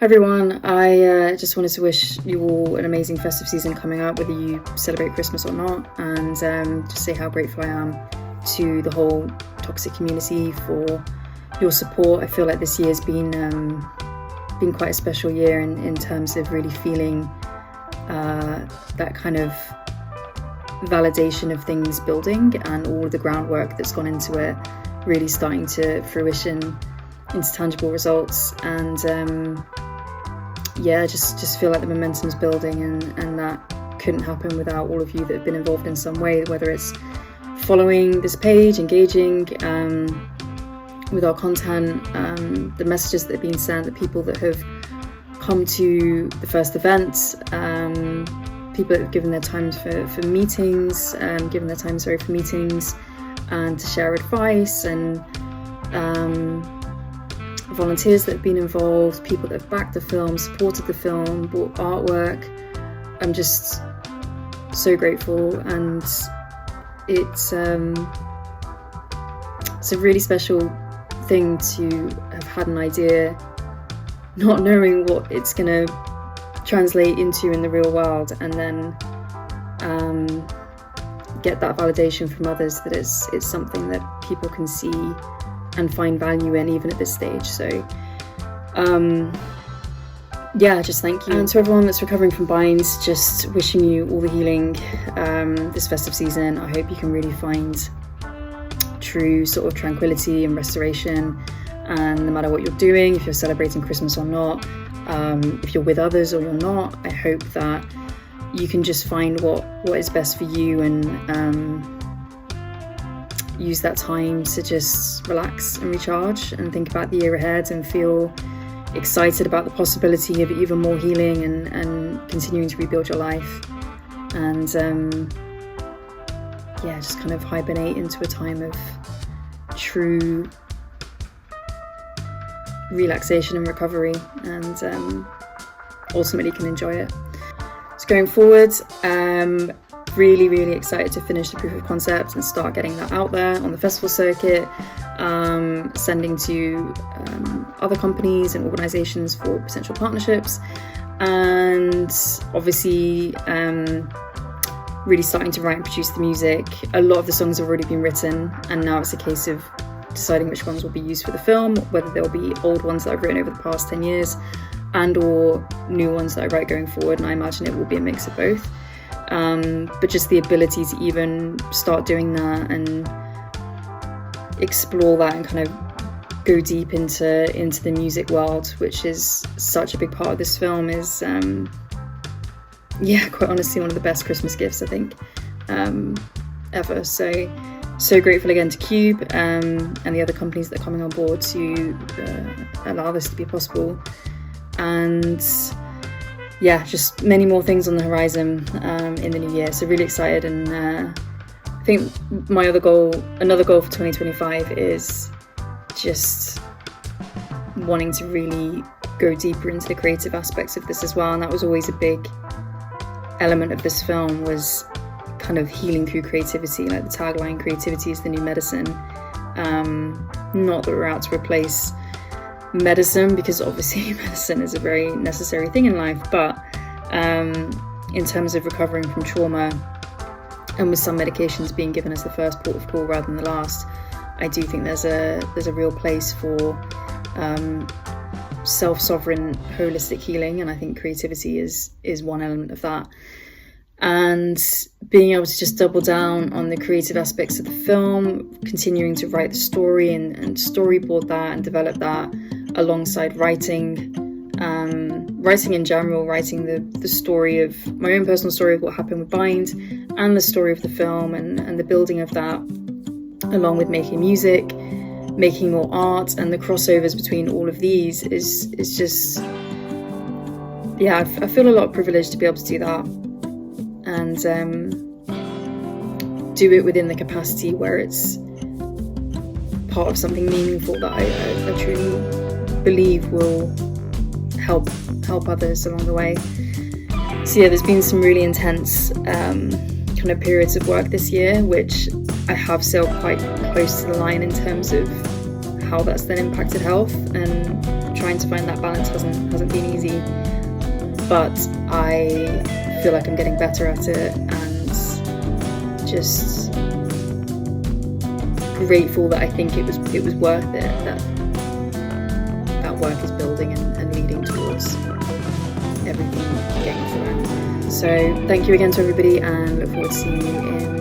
Hi everyone, I just wanted to wish you all an amazing festive season coming up, whether you celebrate Christmas or not, and just say how grateful I am to the whole TOXSICK community for your support. I feel like this year's been quite a special year in terms of really feeling that kind of validation of things building and all of the groundwork that's gone into it really starting to fruition into tangible results. And just feel like the momentum's building, and that couldn't happen without all of you that have been involved in some way, whether it's following this page, engaging with our content, the messages that have been sent, the people that have come to the first events, people that have given their time for meetings, and to share advice, and volunteers that have been involved, people that have backed the film, supported the film, bought artwork. I'm just so grateful, and it's a really special thing to have had an idea, not knowing what it's going to translate into in the real world, and then get that validation from others that it's something that people can see and find value in, even at this stage. So just thank you. And to everyone that's recovering from binds, just wishing you all the healing this festive season. I hope you can really find true sort of tranquility and restoration, and no matter what you're doing, if you're celebrating Christmas or not, if you're with others or you're not, I hope that you can just find what is best for you, and use that time to just relax and recharge and think about the year ahead, and feel excited about the possibility of even more healing and continuing to rebuild your life, and just kind of hibernate into a time of true relaxation and recovery, and ultimately can enjoy it. So going forward, really excited to finish the proof of concept and start getting that out there on the festival circuit, sending to other companies and organisations for potential partnerships, and obviously really starting to write and produce the music. A lot of the songs have already been written, and now it's a case of deciding which ones will be used for the film, whether they'll be old ones that I've written over the past 10 years and or new ones that I write going forward, and I imagine it will be a mix of both. But just the ability to even start doing that and explore that and kind of go deep into the music world, which is such a big part of this film, is quite honestly one of the best Christmas gifts I think ever. So grateful again to Cube and the other companies that are coming on board to allow this to be possible, and just many more things on the horizon in the new year. So really excited, and I think another goal for 2025 is just wanting to really go deeper into the creative aspects of this as well. And that was always a big element of this film, was kind of healing through creativity. Like the tagline, creativity is the new medicine. Not that we're out to replace medicine, because obviously medicine is a very necessary thing in life, but in terms of recovering from trauma, and with some medications being given as the first port of call rather than the last, I do think there's a real place for self-sovereign holistic healing, and I think creativity is one element of that. And being able to just double down on the creative aspects of the film, continuing to write the story and storyboard that and develop that alongside writing in general, writing the story of my own personal story of what happened with Bind, and the story of the film and the building of that, along with making music, making more art, and the crossovers between all of these is just, I feel a lot privileged to be able to do that, and do it within the capacity where it's part of something meaningful that I truly believe will help others along the way. So there's been some really intense kind of periods of work this year, which I have sailed quite close to the line in terms of how that's then impacted health, and trying to find that balance hasn't been me, but I feel like I'm getting better at it, and just grateful that I think it was worth it, that work is building and leading towards everything getting through. So thank you again to everybody, and look forward to seeing you in